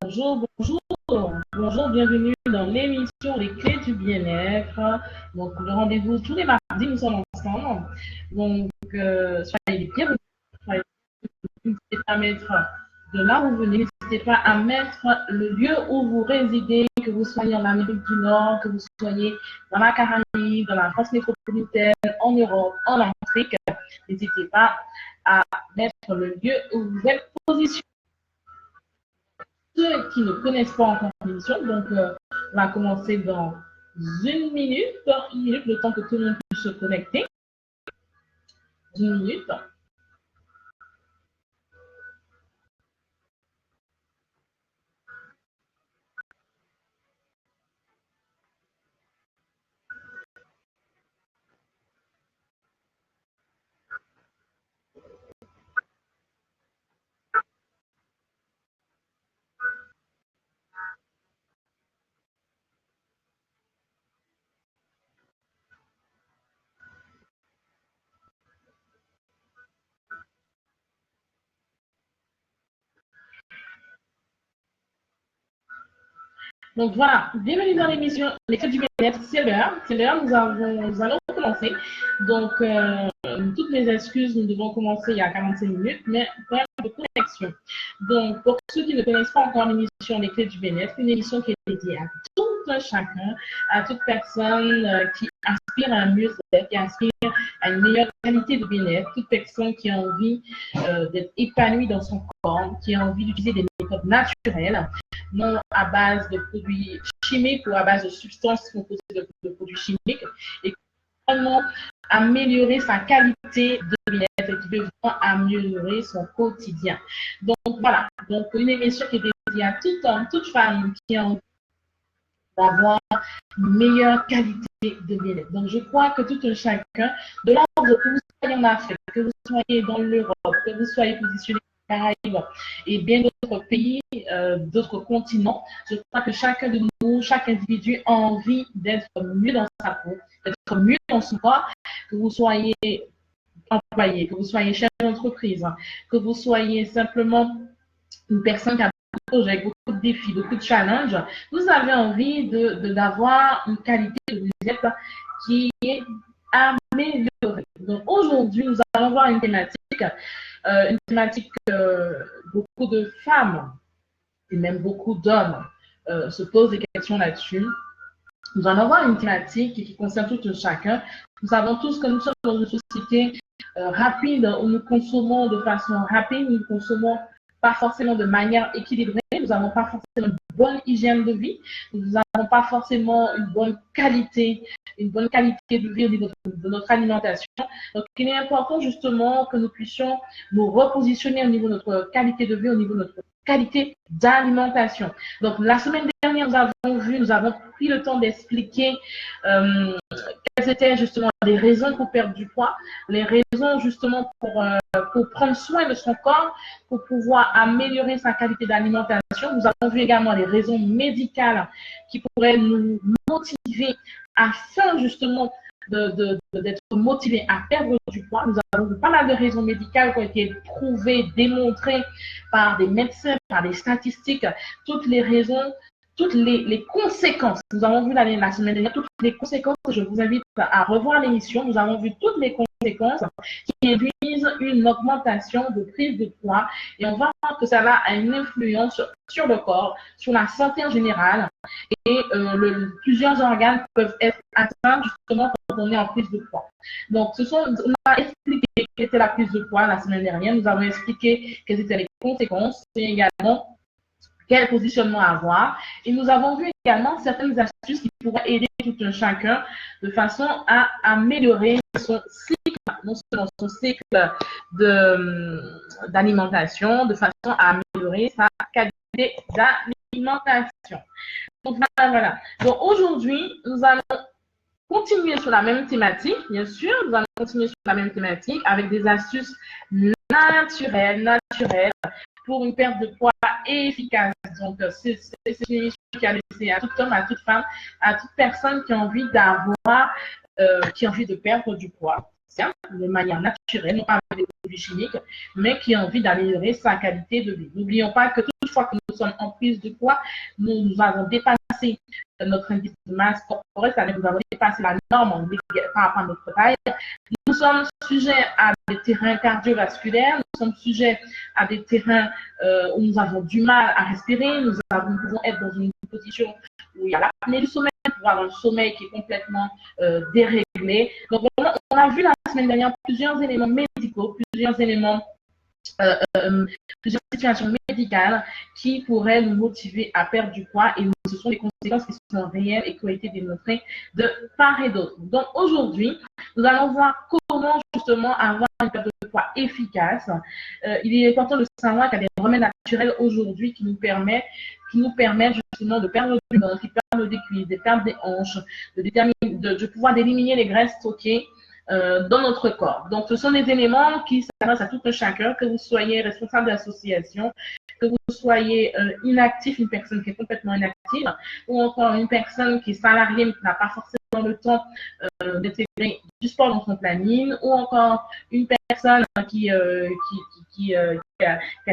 Bonjour, bonjour, bonjour, bienvenue dans l'émission Les Clés du Bien-être. Donc, le rendez-vous tous les mardis, nous sommes ensemble. Donc, soyez les bienvenus. N'hésitez pas à mettre de là où vous venez, n'hésitez pas à mettre le lieu où vous résidez, que vous soyez en Amérique du Nord, que vous soyez dans la Caraïbe, dans la France métropolitaine, en Europe, en Afrique. N'hésitez pas à mettre le lieu où vous êtes positionné. Ceux qui ne connaissent pas encore l'émission, donc on va commencer dans une minute, le temps que tout le monde puisse se connecter. Une minute. Donc voilà, bienvenue dans l'émission Les Clés du Bien-être. C'est l'heure, nous allons commencer. Donc, toutes mes excuses, nous devons commencer il y a 45 minutes, mais problème de connexion. Donc, pour ceux qui ne connaissent pas encore l'émission Les Clés du Bien-être, une émission qui est dédiée à tout un chacun, à toute personne qui aspire à un mieux-être, qui aspire à une meilleure qualité de bien-être, toute personne qui a envie d'être épanouie dans son corps, qui a envie d'utiliser des méthodes naturelles, non à base de produits chimiques ou à base de substances composées de produits chimiques, et comment améliorer sa qualité de bien-être et qui veut améliorer son quotidien. Donc voilà, donc une émission qui est dédiée à toute homme, toute femme qui a envie d'avoir une meilleure qualité de bien-être. Donc je crois que tout un chacun, de l'ordre que vous soyez en Afrique, que vous soyez dans l'Europe, que vous soyez positionné Caraïbes et bien d'autres pays, d'autres continents. Je crois que chacun de nous, chaque individu a envie d'être mieux dans sa peau, d'être mieux dans son corps, que vous soyez employé, que vous soyez chef d'entreprise, que vous soyez simplement une personne qui a beaucoup de projets, beaucoup de défis, beaucoup de challenges. Vous avez envie d'avoir une qualité de vie qui est améliorée. Donc aujourd'hui, nous allons voir une thématique beaucoup de femmes et même beaucoup d'hommes se posent des questions là-dessus. Nous allons voir une thématique qui concerne tout chacun. Nous savons tous que nous sommes dans une société rapide où nous consommons de façon rapide, nous consommons pas forcément de manière équilibrée, nous n'avons pas forcément une bonne hygiène de vie, nous n'avons pas forcément une bonne qualité de vie au niveau de notre alimentation. Donc, il est important justement que nous puissions nous repositionner au niveau de notre qualité de vie, au niveau de notre qualité d'alimentation. Donc, la semaine dernière, nous avons pris le temps d'expliquer quelles étaient justement les raisons pour perdre du poids, les raisons justement pour prendre soin de son corps, pour pouvoir améliorer sa qualité d'alimentation. Nous avons vu également les raisons médicales qui pourraient nous motiver afin justement d'être motivés à perdre du poids. Nous avons vu pas mal de raisons médicales qui ont été prouvées, démontrées par des médecins, par des statistiques, toutes les raisons, toutes les conséquences. Nous avons vu la semaine dernière toutes les conséquences. Je vous invite à revoir l'émission. Nous avons vu toutes les conséquences qui induisent une augmentation de prise de poids et on va voir que ça a une influence sur le corps, sur la santé en général et plusieurs organes peuvent être atteints justement quand on est en prise de poids. Donc, on a expliqué quelle était la prise de poids la semaine dernière. Nous avons expliqué quelles étaient les conséquences et également quel positionnement avoir. Et nous avons vu également certaines astuces qui pourraient aider tout un chacun de façon à améliorer son cycle, non seulement son cycle d'alimentation, de façon à améliorer sa qualité d'alimentation. Donc voilà. Donc aujourd'hui, nous allons continuer sur la même thématique, bien sûr. Nous allons continuer sur la même thématique avec des astuces naturelles pour une perte de poids efficace. Donc, c'est une émission qui a laissé à tout homme, à toute femme, à toute personne qui a envie qui a envie de perdre du poids, de manière naturelle, non pas avec des produits chimiques, mais qui a envie d'améliorer sa qualité de vie. N'oublions pas que toute fois que nous sommes en prise de poids, nous avons dépassé notre indice de masse corporelle, c'est-à-dire que nous avons dépassé la norme par rapport à notre taille. Nous sommes sujets à des terrains cardiovasculaires, nous sommes sujets à des terrains où nous avons du mal à respirer, nous pouvons être dans une position où il y a l'apnée du sommeil, pour avoir un sommeil qui est complètement déréglé. Donc, on a vu la semaine dernière plusieurs éléments médicaux, plusieurs éléments, plusieurs situations médicales qui pourraient nous motiver à perdre du poids, et ce sont des conséquences qui sont réelles et qui ont été démontrées de part et d'autre. Donc aujourd'hui, nous allons voir comment justement avoir une perte de poids efficace. Il est important de savoir qu'il y a des remèdes naturels aujourd'hui qui nous permettent justement de perdre du ventre, de perdre des cuisses, de perdre des hanches, de pouvoir éliminer les graisses stockées dans notre corps. Donc, ce sont des éléments qui s'adressent à tout un chacun, que vous soyez responsable d'association, que vous soyez inactif, une personne qui est complètement inactive, ou encore une personne qui est salariée mais qui n'a pas forcément le temps d'intégrer du sport dans son planning, ou encore une personne qui a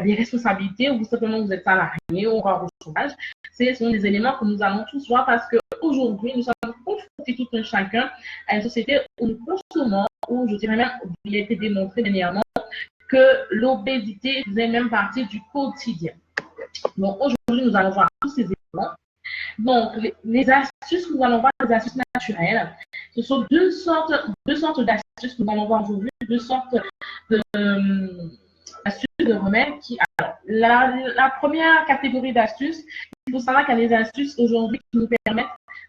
des responsabilités, ou simplement vous êtes salarié, ou encore au chômage. Ce sont des éléments que nous allons tous voir parce qu'aujourd'hui, nous sommes confrontés tout un chacun à une société où nous consommons, où je dirais même, il a été démontré dernièrement, que l'obésité faisait même partie du quotidien. Donc aujourd'hui, nous allons voir tous ces éléments. Donc les astuces, nous allons voir les astuces naturelles. Ce sont deux sortes d'astuces que nous allons voir aujourd'hui, deux sortes d'astuces de remèdes qui, alors, la première catégorie d'astuces, il faut savoir qu'il y a des astuces aujourd'hui qui nous permettent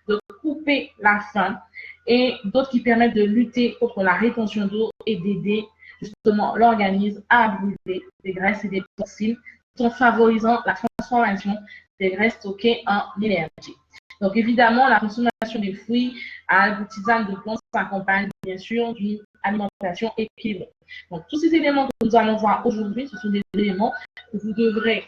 de couper la faim et d'autres qui permettent de lutter contre la rétention d'eau et d'aider justement l'organisme à brûler des graisses et des toxines tout en favorisant la transformation des graisses stockées en énergie. Donc évidemment, la consommation des fruits, algues, tisanes de plantes s'accompagne bien sûr d'une alimentation équilibrée. Donc tous ces éléments que nous allons voir aujourd'hui, ce sont des éléments que vous devrez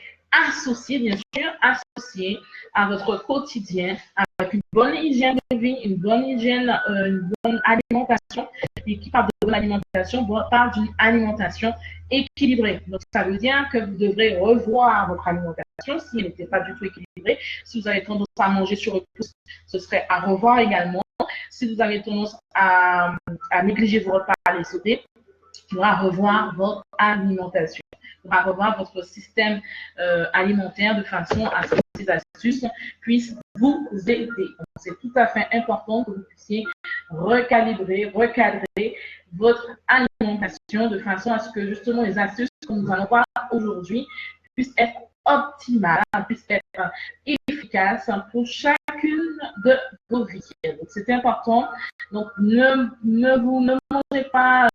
associer, bien sûr, associer à votre quotidien avec une bonne hygiène de vie, une bonne hygiène, une bonne alimentation. Et qui parle de bonne alimentation parle d'une alimentation équilibrée. Donc ça veut dire que vous devrez revoir votre alimentation si elle n'était pas du tout équilibrée. Si vous avez tendance à manger sur le pouce, ce serait à revoir également. Si vous avez tendance à négliger vos repas à les sauter, il faudra revoir votre alimentation. Il faudra revoir votre système alimentaire de façon à ce que ces astuces puissent vous aider. C'est tout à fait important que vous puissiez recadrer votre alimentation de façon à ce que justement les astuces que nous allons voir aujourd'hui puissent être optimales, puissent être efficaces pour chacune de vos vies. Donc c'est important. Donc ne mangez pas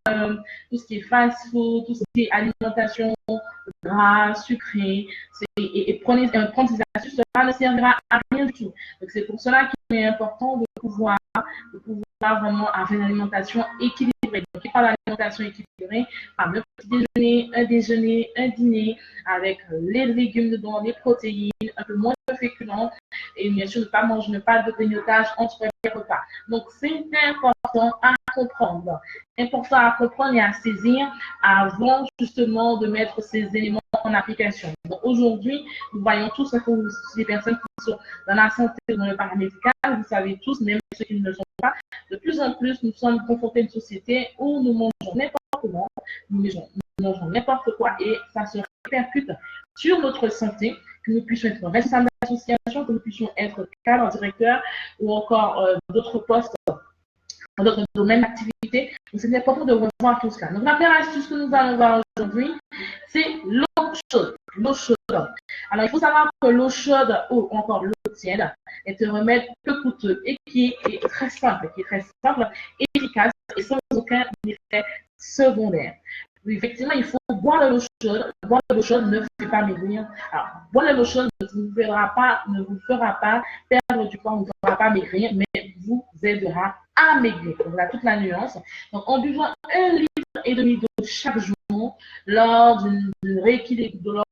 tout ce qui est fast-food, tout ce qui est alimentation grasse, sucrée, et prenez ces astuces, cela ne servira à rien du tout. Donc c'est pour cela qu'il est important de pouvoir vraiment avoir une alimentation équilibrée. Donc il parle d'alimentation équilibrée par le petit déjeuner, un dîner, avec les légumes dedans, les protéines, un peu moins de féculents, et bien sûr ne pas de grignotage entre les repas. Donc c'est important à comprendre. Important à comprendre et à saisir avant justement de mettre ces éléments en application. Donc aujourd'hui, nous voyons tous que les personnes qui sont dans la santé ou dans le paramédical, vous savez tous, même ceux qui ne le sont pas, de plus en plus, nous sommes confrontés à une société où nous mangeons n'importe comment, nous mangeons n'importe quoi et ça se répercute sur notre santé, que nous puissions être responsables d'association, que nous puissions être cadre, directeur ou encore d'autres postes, d'autres domaines d'activité. Donc c'est important de revoir tout cela. Donc la première astuce que nous allons voir aujourd'hui, c'est l'eau chaude. L'eau chaude. Alors il faut savoir que l'eau chaude ou encore l'eau tiède est un remède peu coûteux et qui est très simple, efficace et sans aucun effet secondaire. Oui, effectivement, il faut boire de l'eau chaude. Boire de l'eau chaude ne fait pas maigrir. Alors, boire de l'eau chaude ne vous fera pas perdre du poids, ne vous fera pas maigrir, mais vous aidera à maigrir. Donc, voilà toute la nuance. Donc, en buvant 1,5 litre d'eau chaque jour, lors d'un rééquilibre de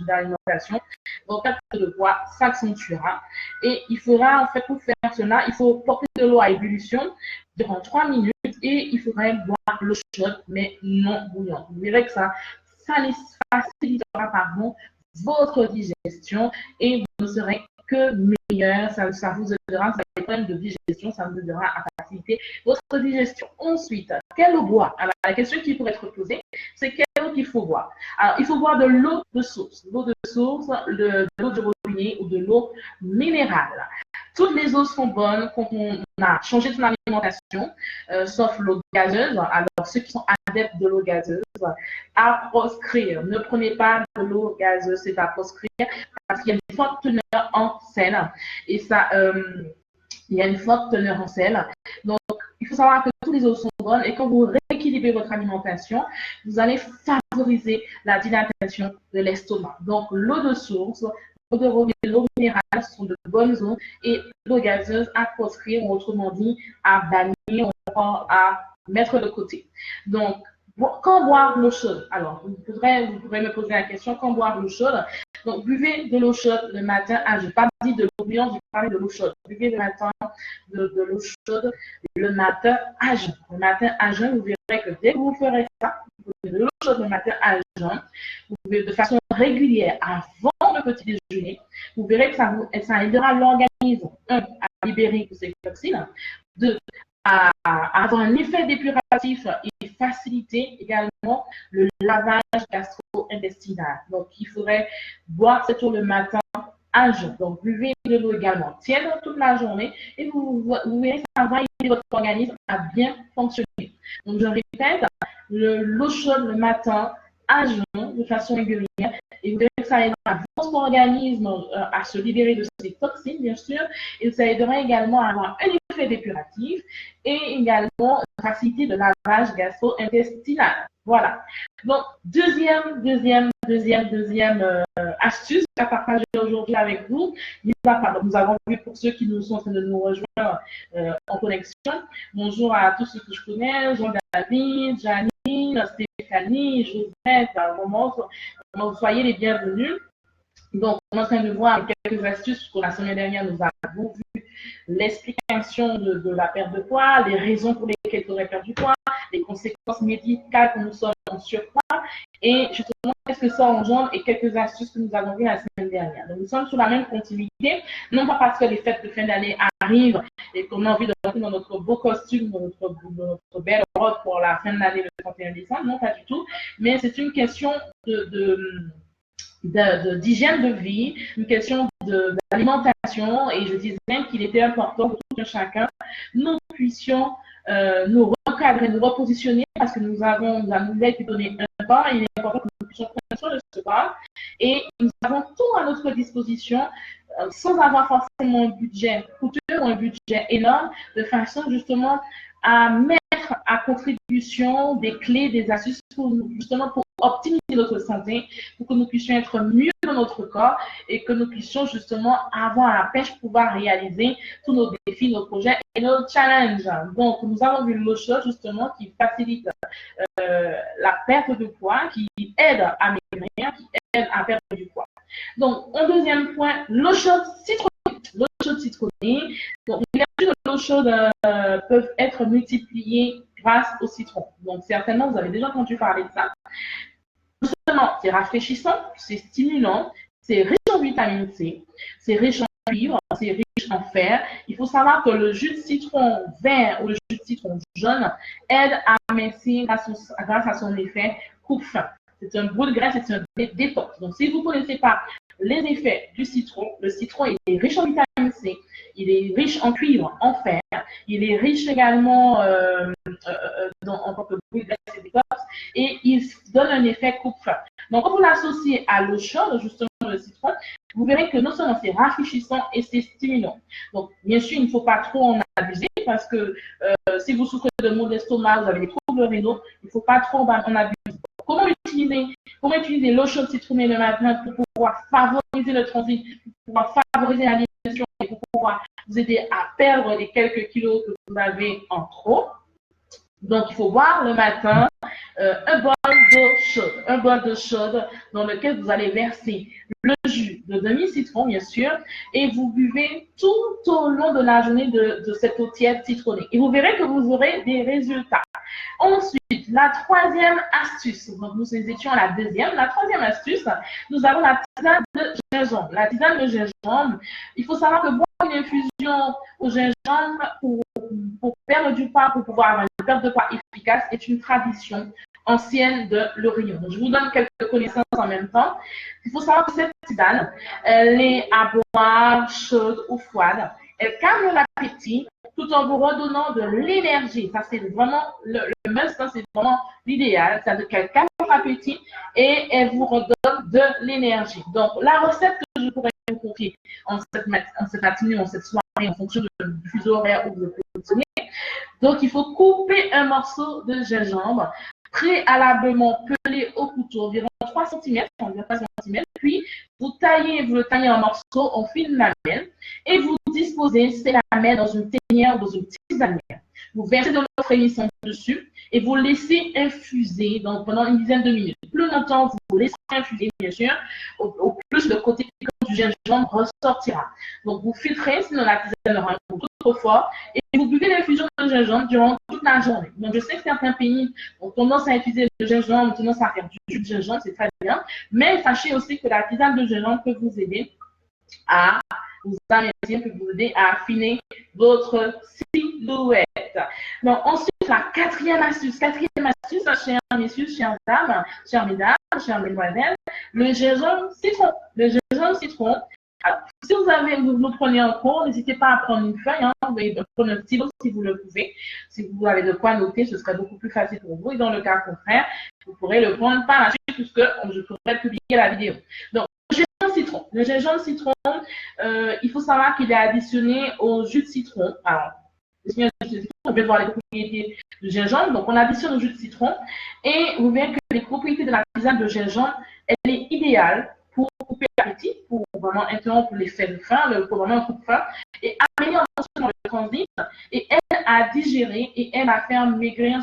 l'alimentation, votre perte de poids s'accentuera. Et il faudra, en fait, pour faire cela, il faut porter de l'eau à ébullition durant 3 minutes et il faudrait boire l'eau chaude, mais non bouillante. Vous verrez que ça facilitera votre digestion et vous ne serez que meilleur. Ça vous aidera, ça a des problèmes de digestion, ça vous aidera à faciliter votre digestion. Ensuite, quelle eau boire? Alors, la question qui pourrait être posée, c'est quelle eau qu'il faut boire? Alors, il faut boire de l'eau de source. L'eau de source, de l'eau de robinet ou de l'eau minérale. Toutes les eaux sont bonnes quand on a changé son alimentation, sauf l'eau gazeuse. Alors, ceux qui sont adeptes de l'eau gazeuse, à proscrire. Ne prenez pas de l'eau gazeuse, c'est à proscrire parce qu'il y a une forte teneur en sel. Et ça, il y a une forte teneur en sel. Donc, il faut savoir que toutes les eaux sont bonnes et quand vous rééquilibrez votre alimentation, vous allez favoriser la dilatation de l'estomac. Donc, l'eau de source, l'eau de robinet, l'eau minérale sont de bonnes eaux et l'eau gazeuse à proscrire, ou autrement dit, à bannir ou encore à mettre de côté. Donc, quand boire l'eau chaude? Alors, vous pourrez me poser la question, quand boire l'eau chaude? Donc, buvez de l'eau chaude le matin à jeun. Je n'ai pas dit de l'eau bouillante, j'ai parlé de l'eau chaude. Buvez le matin de l'eau chaude le matin à jeun. Le matin à jeun, vous verrez que dès que vous ferez ça, vous buvez de l'eau chaude le matin à jeun, vous buvez de façon régulière avant le petit déjeuner, vous verrez que ça aidera l'organisme, à libérer toutes ces toxines, à avoir un effet dépuratif et faciliter également le lavage gastro-intestinal. Donc, il faudrait boire cette eau le matin à jeun. Donc, buvez de l'eau également tiède toute la journée et vous verrez que ça va aider votre organisme à bien fonctionner. Donc, je répète, l'eau chaude le matin à jeun de façon régulière et vous verrez que ça aidera votre organisme à se libérer de ces toxines, bien sûr, et ça aidera également à avoir un effet dépuratif et également faciliter le lavage gastro-intestinal. Voilà. Donc, deuxième astuce à partager aujourd'hui avec vous. Nous avons vu pour ceux qui nous sont en train de nous rejoindre en connexion. Bonjour à tous ceux que je connais, Jean-David, Janine, Stéphanie, Joseph, soyez les bienvenus. Donc, on est en train de voir quelques astuces pour la semaine dernière, nous avons vu l'explication de la perte de poids, les raisons pour lesquelles tu aurais perdu du poids, les conséquences médicales que nous sommes en surpoids et justement qu'est-ce que ça engendre et quelques astuces que nous avons vues la semaine dernière. Donc, nous sommes sur la même continuité, non pas parce que les fêtes de fin d'année arrivent et qu'on a envie de rentrer dans notre beau costume, dans notre belle robe pour la fin de l'année le 31 décembre, non pas du tout, mais c'est une question d'hygiène de vie, une question d'alimentation et je disais qu'il était important que tout un chacun, nous puissions nous recadrer, nous repositionner parce que nous nous a été donné un corps et il est important que nous puissions prendre soin de ce corps et nous avons tout à notre disposition sans avoir forcément un budget coûteux ou un budget énorme de façon justement à mettre à contribution des clés, des astuces pour optimiser notre santé, pour que nous puissions être mieux dans notre corps et que nous puissions justement avoir la pêche pour pouvoir réaliser tous nos défis, nos projets et nos challenges. Donc, nous avons vu l'eau chaude justement qui facilite la perte de poids, qui aide à maigrir, qui aide à perdre du poids. Donc, un deuxième point, l'eau chaude citronnée. L'eau chaude citronnée. Donc, les vertus de l'eau chaude peuvent être multipliées grâce au citron. Donc, certainement, vous avez déjà entendu parler de ça. Justement, c'est rafraîchissant, c'est stimulant, c'est riche en vitamine C, c'est riche en cuivre, c'est riche en fer. Il faut savoir que le jus de citron vert ou le jus de citron jaune aide à amincir grâce à son effet coupe-faim. C'est un bout de graisse et c'est un détox. Donc, si vous ne connaissez pas les effets du citron, le citron est riche en vitamine C, il est riche en cuivre, en fer, il est riche également en tant que bout de graisse et détox et il donne un effet coupe-faim. Donc, quand vous l'associez à l'eau chaude, justement le citron, vous verrez que non seulement c'est rafraîchissant et c'est stimulant. Donc, bien sûr, il ne faut pas trop en abuser parce que si vous souffrez de maux d'estomac, vous avez des troubles rénaux, il ne faut pas trop en abuser. Comment utiliser l'eau chaude citronnée le matin pour pouvoir favoriser le transit, pour pouvoir favoriser la digestion et pour pouvoir vous aider à perdre les quelques kilos que vous avez en trop. Donc, il faut boire le matin un bol d'eau chaude dans lequel vous allez verser le jus de demi-citron, bien sûr, et vous buvez tout au long de la journée de cette eau tiède citronnée. Et vous verrez que vous aurez des résultats. Ensuite, la troisième astuce, donc nous étions à la deuxième. La troisième astuce, nous avons la tisane de gingembre. La tisane de gingembre, il faut savoir que boire une infusion au gingembre pour perdre du poids, pour pouvoir avoir une perte de poids efficace, est une tradition ancienne de l'Orient. Je vous donne quelques connaissances en même temps. Il faut savoir que cette tisane, elle est à boire chaude ou froide. Elle calme l'appétit tout en vous redonnant de l'énergie. Ça, c'est vraiment le must, ça, c'est vraiment l'idéal. C'est-à-dire qu'elle calme votre appétit et elle vous redonne de l'énergie. Donc, la recette que je pourrais vous confier en cette matinée, en cette soirée, en fonction du fuseau horaire où vous fonctionnez. Donc, il faut couper un morceau de gingembre préalablement pelé au couteau, environ 3 cm, puis vous le taillez en morceaux en fine lamelle et vous disposez ces lamelles dans une tanière ou dans une tisanière. Vous versez de l'eau frémissante dessus et vous laissez infuser pendant une dizaine de minutes. Plus longtemps vous laissez infuser, bien sûr, au plus le côté piquant du gingembre ressortira. Donc vous filtrez, sinon la tisane aura un goût trop fort, et vous buvez l'infusion de gingembre durant toute la journée. Donc je sais que certains pays ont tendance à utiliser le gingembre, ont tendance à faire du jus de gingembre, c'est très bien, mais sachez aussi que la tisane de gingembre peut vous aider à affiner votre silhouette. Donc, ensuite, la quatrième astuce, chers messieurs, chères dames, chères mesdames, chères mesdemoiselles, le gingembre citron. Le gingembre citron. Alors, si vous le prenez en cours, n'hésitez pas à prendre une feuille, vous pouvez prendre un stylo si vous le pouvez. Si vous avez de quoi noter, ce serait beaucoup plus facile pour vous. Et dans le cas contraire, vous pourrez le prendre par la suite puisque je pourrais publier la vidéo. Donc, le gingembre citron, il faut savoir qu'il est additionné au jus de citron. Alors, on peut voir les propriétés du gingembre. Donc, on additionne au jus de citron et vous verrez que les propriétés de la tisane de gingembre, elle est idéale pour couper l'appétit, pour vraiment interrompre l'effet de faim, pour vraiment un coup de faim, et améliorer le transit, et elle a digéré et elle a fait maigrir,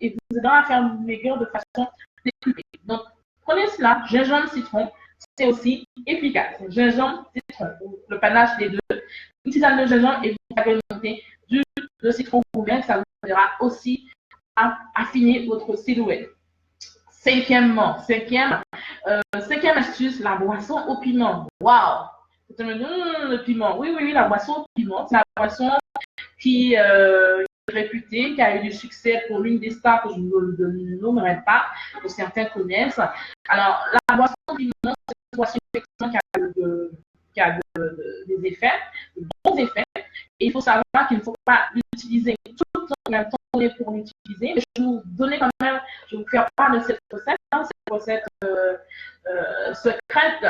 et vous aidera à faire maigrir de façon décuplée. Donc, prenez cela, gingembre, citron, c'est aussi efficace. Gingembre, citron, le panache des deux, une tisane de gingembre et vous agrémentez de citron vous-même, ça vous aidera aussi à affiner votre silhouette. Cinquième astuce, la boisson au piment. Waouh! Vous me dites, le piment. Oui, la boisson au piment. C'est la boisson qui est réputée, qui a eu du succès pour l'une des stars que je ne nommerai pas, que certains connaissent. Alors, la boisson au piment, c'est une boisson qui a des effets, de bons effets. Et il faut savoir qu'il ne faut pas l'utiliser tout le temps en même temps pour l'utiliser. Mais je vais vous donner quand même, je vais vous faire part de cette recette, secrète.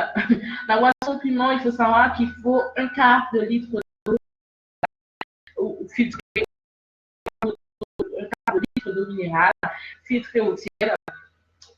La boisson piment, il faut savoir qu'il faut un quart de litre d'eau filtrée, un quart de litre d'eau minérale filtrée au tiède.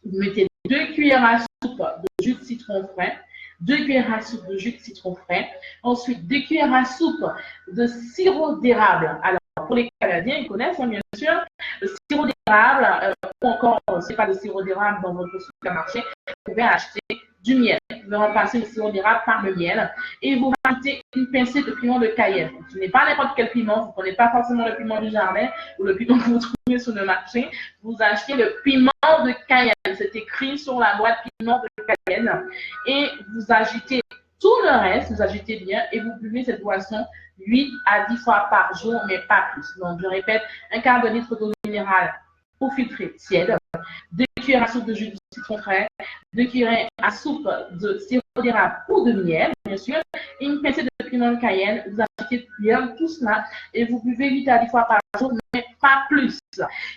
Vous mettez 2 cuillères à soupe de jus de citron frais, 2 cuillères à soupe de jus de citron frais, ensuite 2 cuillères à soupe de sirop d'érable. Alors, pour les Canadiens, ils connaissent, bien sûr, le sirop d'érable, ou encore, ce n'est pas de sirop d'érable dans votre supermarché, vous pouvez acheter du miel. Vous pouvez remplacer le sirop d'érable par le miel et vous rajoutez une pincée de piment de Cayenne. Ce n'est pas n'importe quel piment, vous ne prenez pas forcément le piment du jardin ou le piment que vous trouvez sur le marché, vous achetez le piment de Cayenne. C'est écrit sur la boîte piment de Cayenne et vous agitez tout le reste, vous agitez bien et vous buvez cette boisson 8 à 10 fois par jour, mais pas plus. Donc, je répète, un quart de litre d'eau minérale au filtré tiède, 2 cuillères à soupe de jus de citron frais, 2 cuillères à soupe de sirop d'érable ou de miel, bien sûr, et une pincée de piment de Cayenne. Vous achetez bien tout cela et vous buvez 8 à 10 fois par jour, mais pas plus.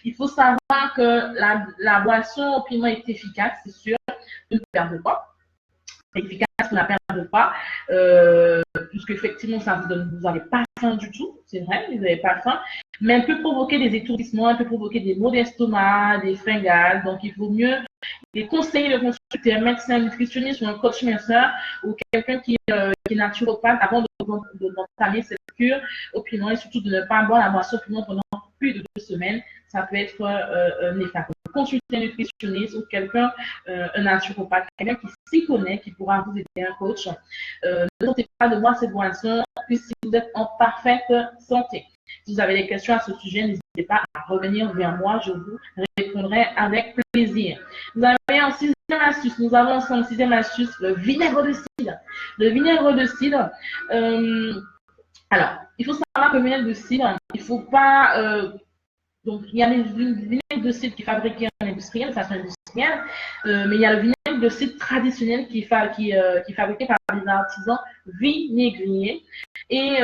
Il faut savoir que la boisson au piment est efficace, c'est sûr, une perte de poids. Efficace pour la perte de poids, puisque effectivement vous n'avez pas faim du tout, c'est vrai, vous n'avez pas faim, mais elle peut provoquer des étourdissements, elle peut provoquer des maux d'estomac, des fringales, donc il vaut mieux les conseiller de consulter un médecin nutritionniste ou un coach minceur ou quelqu'un qui est naturopathe avant d'entamer cette cure au piment et surtout de ne pas boire la boisson au piment pendant plus de 2 semaines, ça peut être néfaste. Consulter un nutritionniste ou quelqu'un, un naturopathe, quelqu'un qui s'y connaît, qui pourra vous aider, un coach. Ne tentez pas de boire cette boisson, puisque si vous êtes en parfaite santé. Si vous avez des questions à ce sujet, n'hésitez pas à revenir vers moi, je vous répondrai avec plaisir. Vous avez en sixième astuce, nous avons ensemble sixième astuce, le vinaigre de cidre. Le vinaigre de cidre, alors, il faut savoir que le vinaigre de cidre, il ne faut pas... donc, il y a les vinaigres de cidre qui sont fabriqués en industriel, de façon industrielle, mais il y a le vinaigre de cidre traditionnel qui est fabriqué par des artisans vinaigriers. Et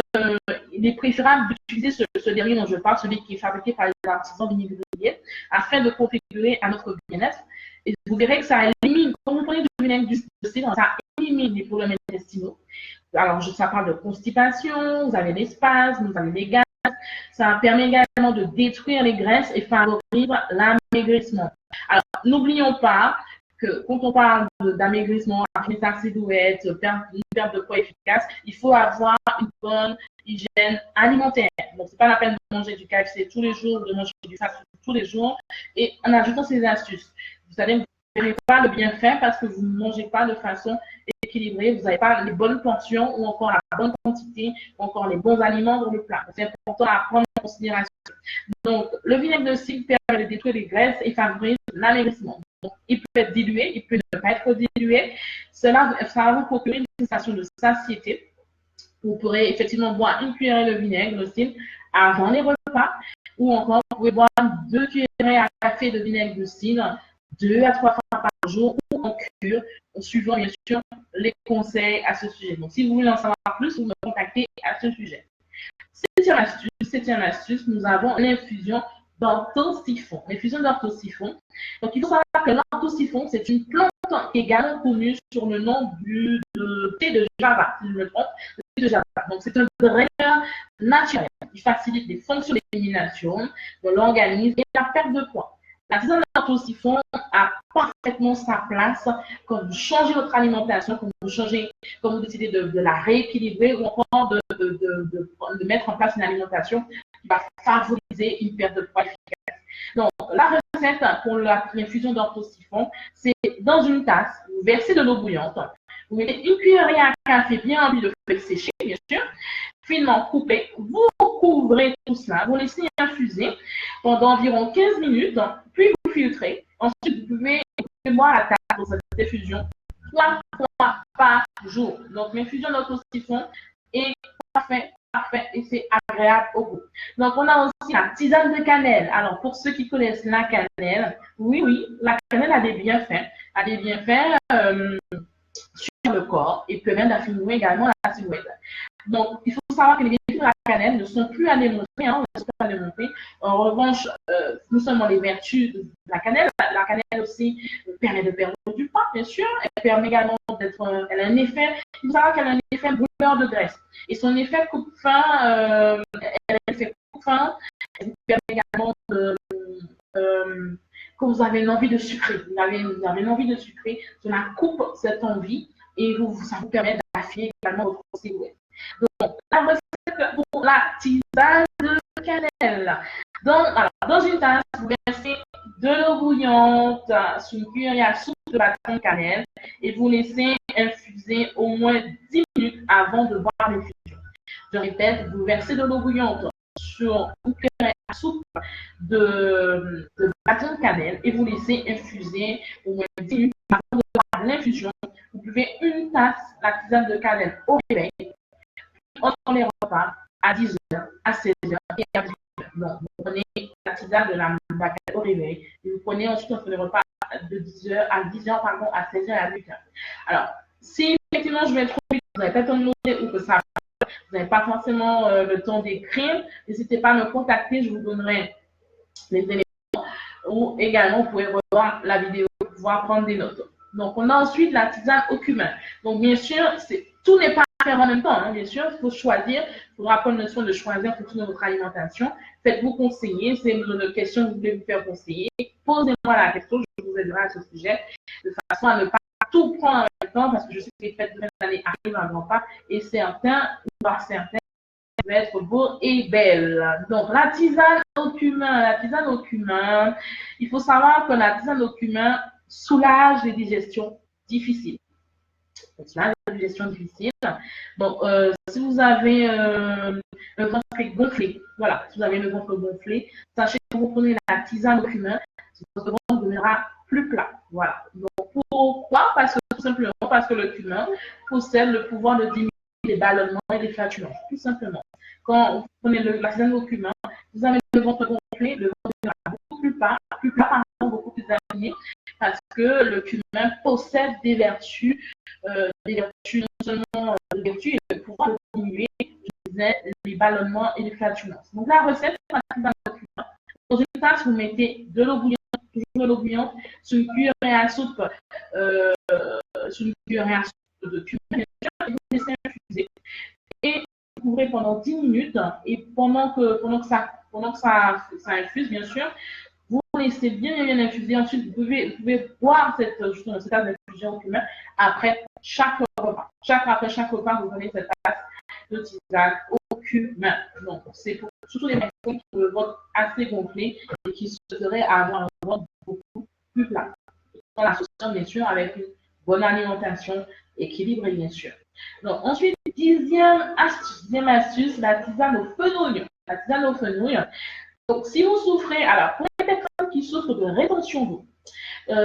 il est préférable d'utiliser ce dernier dont je parle, celui qui est fabriqué par les artisans vinaigriers, afin de configurer à notre bien-être. Et vous verrez que ça élimine, quand vous prenez du vinaigre de cidre, ça élimine les problèmes intestinaux. Alors, ça parle de constipation, vous avez l'espace, vous avez les gaz. Ça permet également de détruire les graisses et favorise l'amaigrissement. Alors, n'oublions pas que quand on parle d'amaigrissement, affinité sa silhouette, une perte de poids efficace, il faut avoir une bonne hygiène alimentaire. Donc, ce n'est pas la peine de manger du KFC tous les jours, de manger du fast-food tous les jours. Et en ajoutant ces astuces, vous savez, vous ne verrez pas le bienfait parce que vous ne mangez pas de façon équilibrée, vous n'avez pas les bonnes portions ou encore la bonne quantité, ou encore les bons aliments dans le plat. C'est important à prendre en considération. Donc, le vinaigre de cidre permet de détruire les graisses et favorise l'amaigrissement. Donc, il peut être dilué, il peut ne pas être dilué. Ça va vous procurer une sensation de satiété. Vous pourrez effectivement boire une cuillerée de vinaigre de cidre avant les repas, ou encore vous pouvez boire 2 cuillerées à café de vinaigre de cidre 2 à 3 fois par jour ou en cure, en suivant bien sûr les conseils à ce sujet. Donc, si vous voulez en savoir plus, vous me contactez à ce sujet. Septième astuce, nous avons l'infusion d'orthosiphon. L'infusion d'orthosiphon. Donc, il faut savoir que l'orthosiphon, c'est une plante qui est également connue sur le nom de thé de Java, si je me trompe, le thé de Java. Donc, c'est un draineur naturel qui facilite les fonctions d'élimination de l'organisme et la perte de poids. La tisane d'orthosiphon a parfaitement sa place quand vous changez votre alimentation, quand vous décidez de la rééquilibrer ou encore de mettre en place une alimentation qui va favoriser une perte de poids efficace. Donc, la recette pour l'infusion d'orthosiphon, c'est dans une tasse, vous versez de l'eau bouillante, vous mettez une cuillerée à café bien remplie de feuilles séchées, bien sûr, finement coupées, vous couvrez tout cela, vous laissez infuser pendant environ 15 minutes, puis vous filtrez. Ensuite, vous pouvez boire la tasse pour cette infusion 3 fois par jour. Donc, l'infusion d'orthosiphon est parfait et c'est agréable au goût. Donc, on a aussi la tisane de cannelle. Alors, pour ceux qui connaissent la cannelle, oui, la cannelle a des bienfaits. Sur le corps et permet d'affiner également la silhouette. Donc, il faut savoir que les vertus de la cannelle ne sont plus à démontrer. En revanche, non seulement les vertus de la cannelle aussi permet de perdre du poids, bien sûr. Elle permet également elle a un effet, il faut savoir qu'elle a un effet brûleur de graisse. Et son effet coupe-faim, elle permet également quand vous avez une envie de sucrer, cela coupe cette envie et ça vous permet d'affiner également votre silhouette. Donc, la recette pour la tisane de cannelle. Dans une tasse, vous versez de l'eau bouillante sur une cuillerée à soupe de bâton de cannelle et vous laissez infuser au moins 10 minutes avant de boire l'infusion. Je répète, vous versez de l'eau bouillante sur une cuillerée à soupe de bâton de cannelle et vous laissez infuser au moins 10 minutes avant de boire l'infusion. Vous buvez une tasse la tisane de cannelle au réveil, entre les repas à 10h, à 16h et à 18h. Donc, vous prenez la tisane de la cannelle au réveil et vous prenez ensuite entre les repas de 10h à 16h et à 18h. Alors, si effectivement je vais trop vite, vous n'avez pas le temps de noter ou que ça vous n'avez pas forcément le temps d'écrire, n'hésitez pas à me contacter, je vous donnerai les éléments ou également vous pouvez revoir la vidéo pour pouvoir prendre des notes. Donc, on a ensuite la tisane au cumin. Donc, bien sûr, tout n'est pas à faire en même temps. Hein, bien sûr, il faut choisir. Il faudra prendre le soin de choisir en fonction de votre alimentation. Faites-vous conseiller. C'est une question que vous voulez vous faire conseiller. Posez-moi la question. Je vous aiderai à ce sujet de façon à ne pas tout prendre en même temps parce que je sais que les fêtes de fin d'année arrivent à grands pas et certains vont être beaux et belles. Donc, la tisane au cumin. Il faut savoir que la tisane au cumin soulage les digestions difficiles. Donc, là, la digestion difficile. Donc, si vous avez le ventre gonflé, voilà, si vous avez le ventre gonflé, sachez que vous prenez la tisane au cumin, votre ventre deviendra plus plat. Voilà. Donc, pourquoi? Tout simplement parce que le cumin possède le pouvoir de diminuer les ballonnements et les flatulences, tout simplement. Quand vous prenez la tisane au cumin, vous avez le ventre gonflé, le ventre deviendra beaucoup plus plat, beaucoup plus aligné, parce que le cumin possède des vertus non seulement des vertus et le pouvoir de diminuer les ballonnements et les flatulences. Donc la recette, dans une tasse, vous mettez de l'eau bouillante, toujours de l'eau bouillante, sur une cuillerée à soupe, de cumin, et vous laissez infuser. Et vous couvrez pendant 10 minutes, et pendant que ça infuse, bien sûr, vous laissez bien infuser. Ensuite, vous pouvez boire cette tasse d'infusion au cumin après chaque repas. Après chaque repas, vous prenez cette tasse de tisane au cumin. Donc, c'est pour surtout les personnes qui ont le ventre assez gonflé et qui souhaiteraient avoir un ventre beaucoup plus plat. Dans l'association, bien sûr, avec une bonne alimentation équilibrée, bien sûr. Donc, ensuite, dixième astuce, la tisane au fenouil. La tisane au fenouil. Donc, si vous souffrez, alors, pour les personnes qui souffrent de rétention d'eau,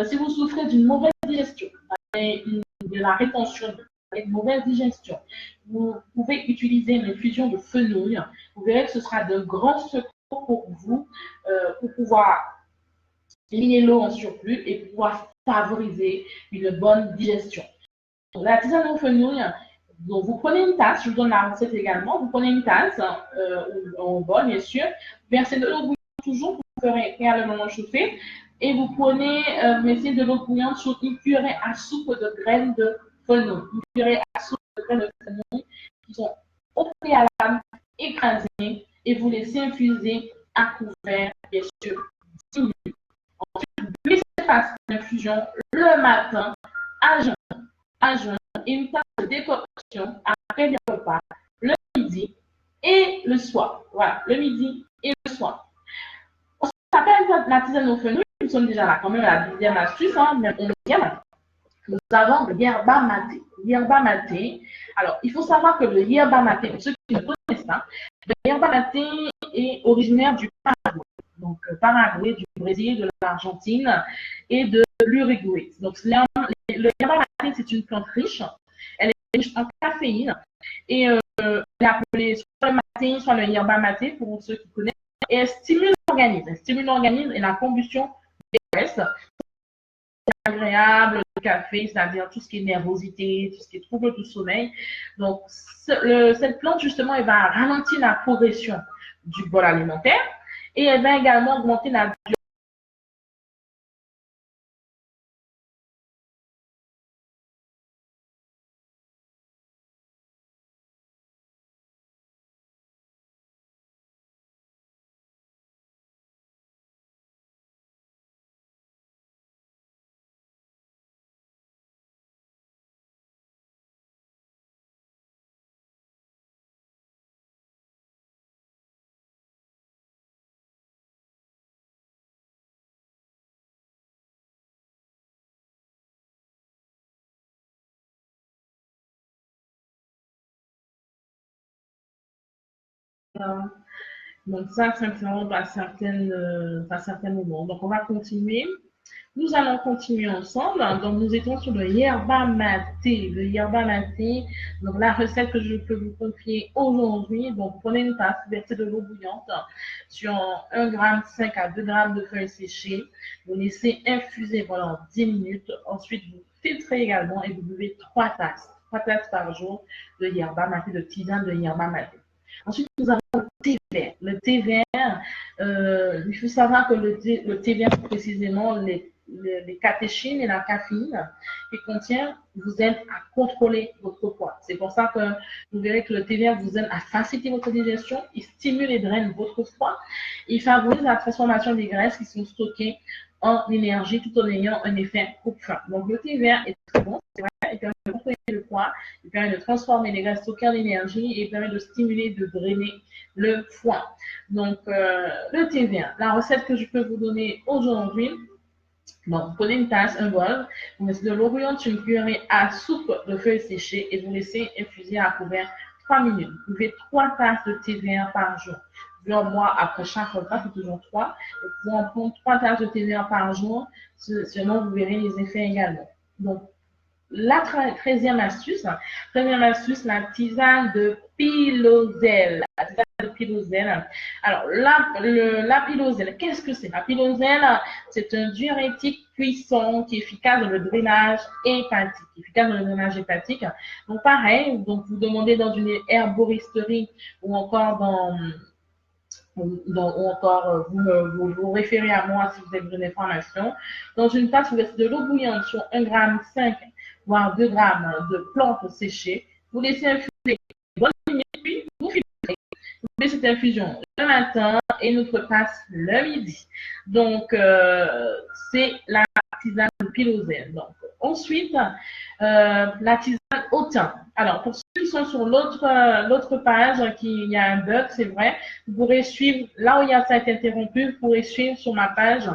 si vous souffrez d'une mauvaise digestion, de la rétention d'eau, une mauvaise digestion, vous pouvez utiliser une infusion de fenouil. Vous verrez que ce sera de grands secours pour vous, pour pouvoir éliminer l'eau en surplus et pouvoir favoriser une bonne digestion. Donc, la tisane au fenouil, donc vous prenez une tasse, je vous donne la recette également, vous prenez une tasse, en bol bien sûr, versez de l'eau bouillante toujours pour faire préalablement chauffer, et vous prenez, mettez de l'eau bouillante sur une cuillerée à soupe de graines de fenouil. Une cuillerée à soupe de graines de fenouil qui sont au préalable écrasées, et vous laissez infuser à couvert, bien sûr, 10 minutes. Ensuite, vous laissez passer l'infusion le matin à jeun, et une tasse de décoction après les repas, le midi et le soir. Voilà, le midi et le soir. On s'appelle la tisane au fenouil, nous sommes déjà là quand même à la deuxième astuce, mais on est bien. Nous avons le yerba maté. Yerba maté. Alors, il faut savoir que le yerba maté, pour ceux qui ne connaissent pas, le yerba maté est originaire du Paraguay. Donc, Paraguay, du Brésil, de l'Argentine et de l'Uruguay. Donc, le yerba maté, c'est une plante riche. Elle est riche en caféine. Et elle est appelée soit le maté, soit le yerba maté, pour ceux qui connaissent. Et elle stimule l'organisme. Elle stimule l'organisme et la combustion des graisses. C'est agréable, le café, c'est-à-dire tout ce qui est nervosité, tout ce qui est trouble du sommeil. Donc, cette plante, justement, elle va ralentir la progression du bol alimentaire et elle va également augmenter la durée. Donc ça, simplement, à certains moments. Donc, on va continuer. Nous allons continuer ensemble. Donc, nous étions sur le yerba maté. Le yerba maté, donc la recette que je peux vous confier aujourd'hui. Donc, prenez une tasse, versez de l'eau bouillante sur 1,5 g à 2 g de feuilles séchées. Vous laissez infuser pendant 10 minutes. Ensuite, vous filtrez également et vous buvez 3 tasses par jour de yerba maté, de tisane de yerba maté. Ensuite, nous avons le thé vert. Le thé vert, il faut savoir que le thé vert, précisément, les catéchines et la caféine qu'il contient vous aident à contrôler votre poids. C'est pour ça que vous verrez que le thé vert vous aide à faciliter votre digestion, il stimule et draine votre foie, il favorise la transformation des graisses qui sont stockées en énergie tout en ayant un effet coupe-faim. Donc le thé vert est très bon, c'est vrai, il permet de contrôler le poids, il permet de transformer les graisses stockées en énergie et il permet de stimuler, de drainer le foie. Donc le thé vert, la recette que je peux vous donner aujourd'hui, Donc, vous prenez une tasse, un bol, vous mettez de l'eau bouillante sur une cuillerée à soupe de feuilles séchées et vous laissez infuser à couvert 3 minutes. Vous buvez 3 tasses de thé vert par jour. Moi, après chaque repas, c'est toujours 3. Vous pouvez en prendre 3 tasses de thé vert par jour, seulement vous verrez les effets également. Donc, la 13e astuce, la tisane de piloselle. La tisane de piloselle. Alors, la piloselle, qu'est-ce que c'est? La piloselle, c'est un diurétique puissant qui est efficace dans le drainage hépatique. Donc, pareil, donc vous demandez dans une herboristerie ou encore vous référez à moi si vous avez besoin d'informations. Dans une tasse, vous laissez de l'eau bouillante sur 1,5 g, voire 2 g de plantes séchées. Vous laissez infuser une bonne minute, puis vous filtrez. Vous faites cette infusion le matin et notre tasse le midi. Donc, c'est la tisane de piloselle. Donc, ensuite, la tisane au thym. Alors, pour ceux qui sont sur l'autre page, il y a un bug, c'est vrai. Vous pourrez suivre, là où il y a ça été interrompu, vous pourrez suivre sur ma page.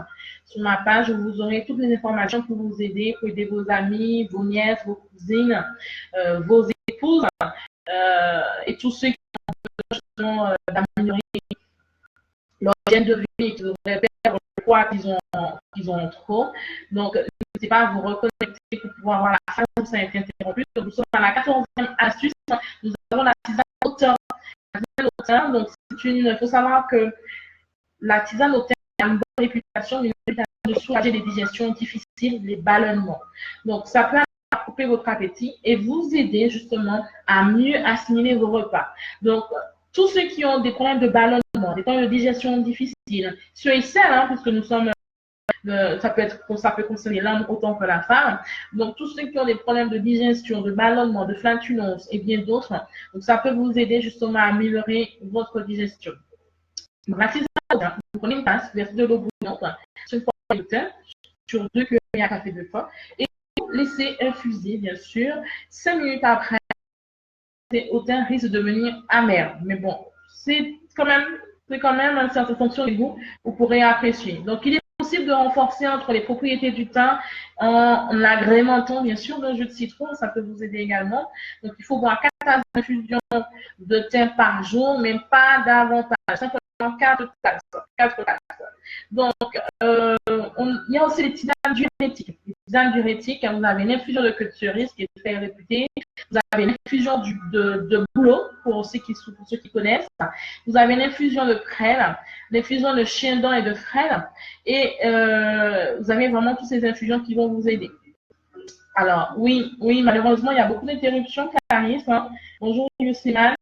Sur ma page, vous aurez toutes les informations pour vous aider, pour aider vos amis, vos nièces, vos cousines, vos épouses et tous ceux qui ont besoin d'améliorer leur hygiène de vie et qui voudraient perdre le poids qu'ils ont trop. Donc, n'hésitez pas à vous reconnecter pour pouvoir voir la phase où ça a été interrompu. Donc, nous sommes à la 14e astuce. Nous avons la tisane au thym. La tisane au thym, donc il faut savoir que la tisane au thym a une bonne réputation, de soulager les digestions difficiles, les ballonnements. Donc, ça peut couper votre appétit et vous aider justement à mieux assimiler vos repas. Donc, tous ceux qui ont des problèmes de ballonnement, des problèmes de digestion difficiles, ceux et celles, puisque nous sommes, ça peut concerner l'homme autant que la femme. Donc, tous ceux qui ont des problèmes de digestion, de ballonnement, de flatulence et bien d'autres, donc ça peut vous aider justement à améliorer votre digestion. Donc, la tisane, vous prenez une tasse, vous versez de l'eau bouillante sur une poêle de thym, sur 2 cuillères à café de fois, et vous laissez infuser, bien sûr. 5 minutes après, au thym risque de devenir amer. Mais bon, c'est quand même une certaine fonction de goût, vous pourrez apprécier. Donc, il est possible de renforcer entre les propriétés du thym en l'agrémentant, bien sûr, d'un jus de citron. Ça peut vous aider également. Donc, il faut boire 4 tasses d'infusion de thym par jour, mais pas davantage. Simplement 4 tasses. Donc, il y a aussi les tisanes diurétiques. Les tisanes diurétiques, vous avez une infusion de queue de cerise qui est très réputée. Vous avez une infusion de bouleau, pour ceux qui connaissent. Vous avez une infusion de prêle, l'infusion de chien-dent et de frêle. Et vous avez vraiment toutes ces infusions qui vont vous aider. Alors, oui, malheureusement, il y a beaucoup d'interruptions, Clarisse. Bonjour, Yusimane.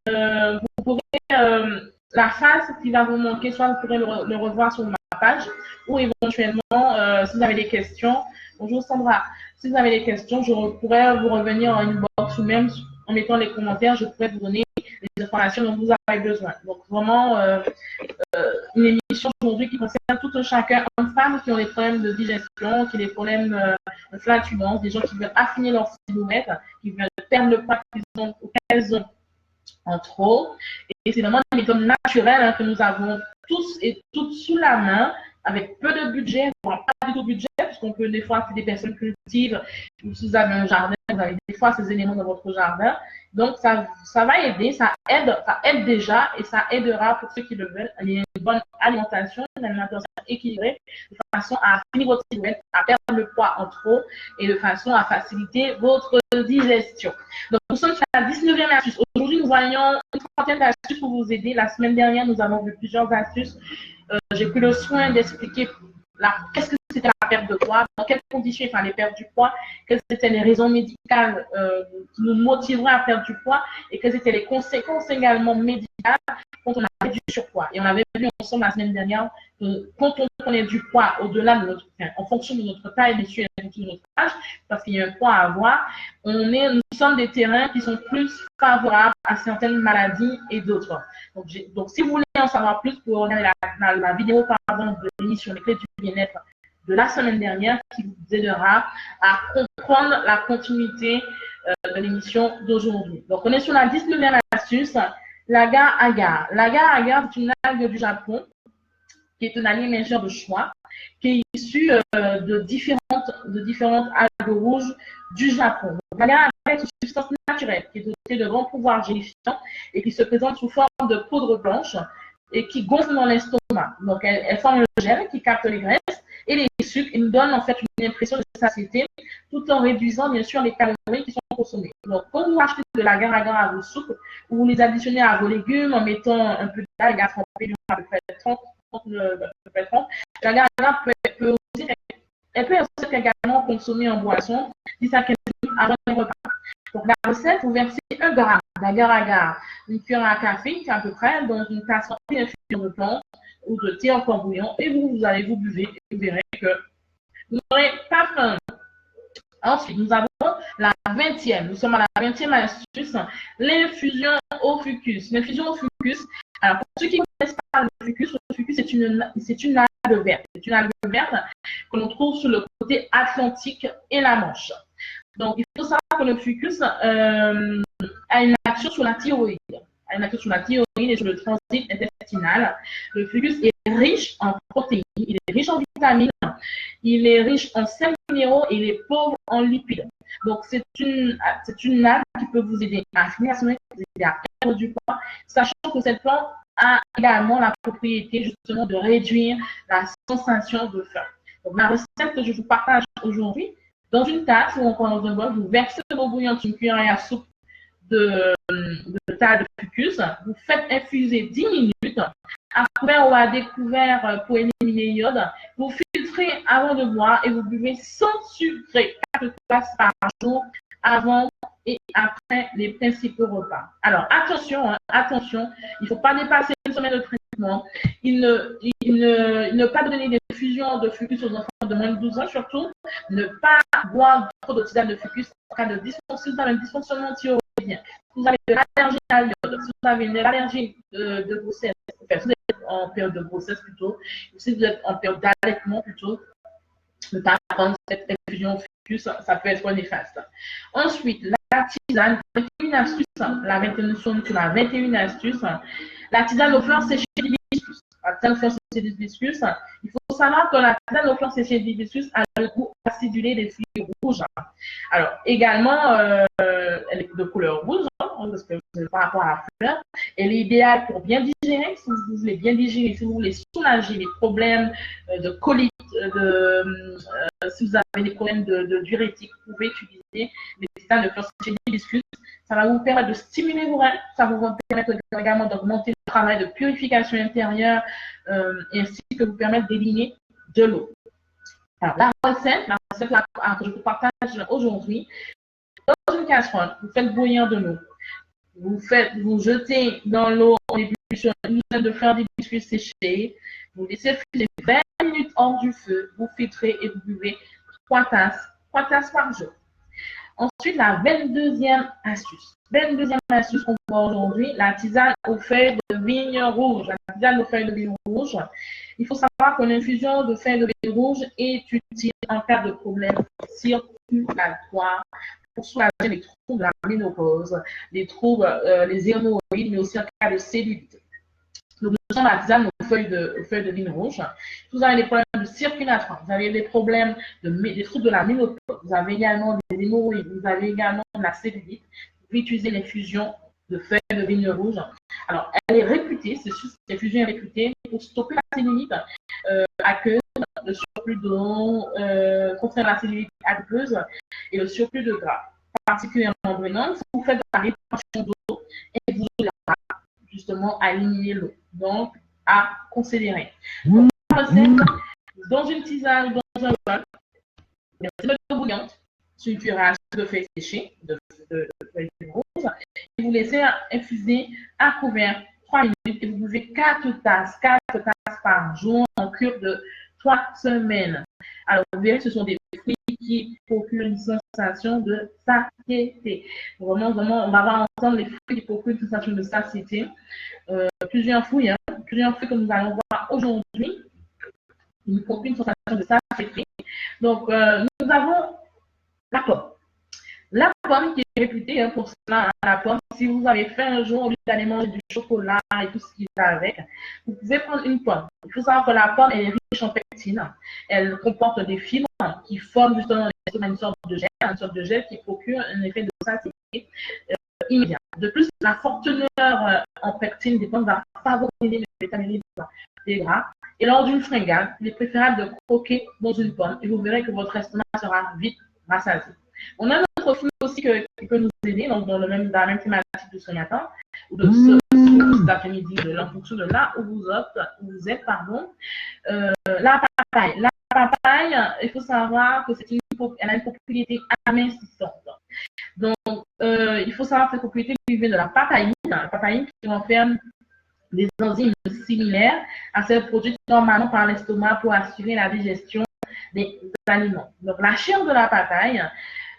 Vous pourrez, la phase qui va vous manquer, soit vous pourrez le revoir sur ma page, ou éventuellement, si vous avez des questions. Bonjour, Sandra. Si vous avez des questions, je pourrais vous revenir en inbox ou même en mettant les commentaires, je pourrais vous donner les informations dont vous avez besoin. Donc, vraiment, une émission aujourd'hui qui concerne tout un chacun, hommes, femmes qui ont des problèmes de digestion, qui ont des problèmes de flatulence, des gens qui veulent affiner leur silhouette, qui veulent perdre le poids qu'elles ont en trop. Et c'est vraiment une méthode naturelle que nous avons tous et toutes sous la main, avec peu de budget, voire pas du tout de budget, parce qu'on peut des fois, c'est des personnes cultives, ou si vous avez un jardin, vous avez des fois ces éléments dans votre jardin. Donc, ça va aider, ça aide déjà et ça aidera pour ceux qui le veulent. Il y a une bonne alimentation, une alimentation équilibrée, de façon à finir votre silhouette, à perdre le poids en trop et de façon à faciliter votre digestion. Donc, nous sommes sur la 19e astuce. Aujourd'hui, nous voyons une trentaine d'astuces pour vous aider. La semaine dernière, nous avons vu plusieurs astuces. J'ai pris le soin d'expliquer qu'est-ce que c'était la perte de poids, dans quelles conditions il fallait perdre du poids, quelles étaient les raisons médicales qui nous motiveraient à perdre du poids et quelles étaient les conséquences également médicales quand on avait du surpoids. Et on avait vu ensemble la semaine dernière que quand on prenait du poids au-delà de en fonction de notre taille, bien sûr, et en fonction de notre âge, parce qu'il y a un poids à avoir, nous sommes des terrains qui sont plus favorables à certaines maladies et d'autres. Donc, si vous voulez en savoir plus, pour regarder la vidéo de l'émission Les Clés du Bien-être de la semaine dernière qui vous aidera à comprendre la continuité de l'émission d'aujourd'hui. Donc, on est sur la 19e astuce, l'agar-agar. L'agar-agar, c'est une algue du Japon qui est un allié majeur de choix, qui est issu de différentes algues rouges du Japon. Donc, l'agar-agar est une substance naturelle qui est dotée de grands pouvoirs gélifiants et qui se présente sous forme de poudre blanche et qui gonfle dans l'estomac. Donc, elle forme le gel qui capte les graisses et les sucres et nous donne en fait une impression de satiété tout en réduisant bien sûr les calories qui sont consommées. Donc, quand vous achetez de l'agar-agar à vos soupes, vous les additionnez à vos légumes en mettant un peu d'algues à tremper à peu près 30. L'agar-agar peut aussi être également consommée en boisson 10 à 15 minutes avant le repas. Donc, la recette, vous versez 1 gramme d'agar-agar, une cuillère à café à peu près, dans une tasse remplie d'infusion de plante ou de thé en bouillon et vous allez vous buvez et vous verrez que vous n'aurez pas faim. Ensuite, nous avons la 20e. Nous sommes à la 20e astuce, l'infusion au fucus. L'infusion au fucus, alors pour ceux qui ne connaissent pas le fucus c'est une algue verte. C'est une algue verte que l'on trouve sur le côté Atlantique et la Manche. Donc, il faut savoir que le fucus a une action sur la thyroïde. Et sur le transit intestinal. Le fucus est riche en protéines, il est riche en vitamines, il est riche en sels minéraux et il est pauvre en lipides. Donc, c'est une algue qui peut vous aider à finir son activité, à perdre du poids, sachant que cette plante a également la propriété justement de réduire la sensation de faim. Donc, la recette que je vous partage aujourd'hui, dans une tasse ou encore dans un bol, vous versez de l'eau bouillante, une cuillère à soupe de tas de fucus, vous faites infuser 10 minutes, à couvert ou à découvert pour éliminer l'iode, vous filtrez avant de boire et vous buvez sans sucre 4 tasses par jour avant et après les principaux repas. Alors attention, il ne faut pas dépasser une semaine de traitement, il ne pas donner des fusions de fucus aux enfants de moins de 12 ans, surtout ne pas boire trop de tisane de fucus en cas de dysfonctionnement thyroïdien. Si vous avez de l'allergie à l'iode, si vous avez une allergie de grossesse, enfin, si vous êtes en période de grossesse plutôt, ou si vous êtes en période d'allaitement plutôt, ne pas prendre cette infusion au fucus, ça peut être néfaste. Ensuite, la tisane, 21 astuces, la 21 astuces, la tisane aux fleurs séchées d'hibiscus. La tisane aux fleurs séchées d'hibiscus, il faut savoir que la tisane aux fleurs séchées d'hibiscus a le goût acidulé des feuilles rouges. Alors, également, elle est de couleur rouge, parce que par rapport à la fleur, elle est idéale pour bien digérer, si vous voulez bien digérer, si vous voulez soulager les problèmes de colite, si vous avez des problèmes de diurétique, vous pouvez utiliser les tisanes de fleurs séchées d'hibiscus. Ça va vous permettre de stimuler vos reins, ça va vous permettre également d'augmenter le travail de purification intérieure, ainsi que vous permettre d'éliminer de l'eau. Alors, la recette que je vous partage aujourd'hui, dans une casserole, vous faites bouillir de l'eau. Vous jetez dans l'eau en épluchant une douzaine de fleurs d'hibiscus séchées. Vous laissez fuser 20 minutes hors du feu. Vous filtrez et vous buvez 3 tasses par jour. Ensuite, la 22e astuce. 22e astuce qu'on voit aujourd'hui, la tisane aux feuilles de vigne rouge. La tisane aux feuilles de vigne rouge. Il faut savoir que l'infusion de feuilles de vigne rouge est utile en cas de problème circulatoire pour soulager les troubles de la ménopause, les troubles, les hémorroïdes, mais aussi en cas de cellulite. Donc, nous sommes à la tisane aux feuilles de vigne rouge. Si vous avez des problèmes de circulation, vous avez des problèmes des troubles de la ménopause, vous avez également des hémorroïdes, vous avez également de la cellulite, vous pouvez utiliser l'infusion de feuilles de vigne rouge. Alors, elle est réputée, cette infusion est réputée pour stopper la cellulite aqueuse, le surplus d'eau, contraire la cellulite adipeuse et le surplus de gras, particulièrement brûlant. Si vous faites de la rétention d'eau et vous justement à éliminer l'eau. Donc, à considérer. Donc, la recette, dans une tisane, dans un bol, vous mettez de l'eau bouillante sur une cuillère de feuilles séchées, de feuilles roses, et vous laissez infuser à couvert 3 minutes et vous buvez 4 tasses par jour en cure de 3 semaines. Alors, vous verrez, ce sont des fruits qui procurent une sensation de satiété. Vraiment, on va voir ensemble les fruits qui procurent une sensation de satiété. Plusieurs fruits que nous allons voir aujourd'hui, ils procurent une sensation de satiété. Donc, nous avons la pomme. La pomme qui est réputée pour cela, la pomme, si vous avez fait un jour, au lieu d'aller manger du chocolat et tout ce qui va avec, vous pouvez prendre une pomme. Il faut savoir que la pomme, elle est riche en pectine. Elle comporte des fibres qui forment justement une sorte de gel qui procure un effet de satiété immédiat. De plus, la forte teneur en pectine des pommes va favoriser le métabolisme des gras. Et lors d'une fringale, il est préférable de croquer dans une pomme et vous verrez que votre estomac sera vite rassasié. On a un autre film aussi qui peut nous aider donc dans la même thématique de ce matin ou de cet après-midi, en fonction de là où vous êtes, pardon. La papaye. La papaye, il faut savoir que elle a une propriété amincissante. Donc, il faut savoir que cette propriété vient de la papaïne qui renferme des enzymes similaires à celles produites normalement par l'estomac pour assurer la digestion des aliments. Donc, la chair de la papaye,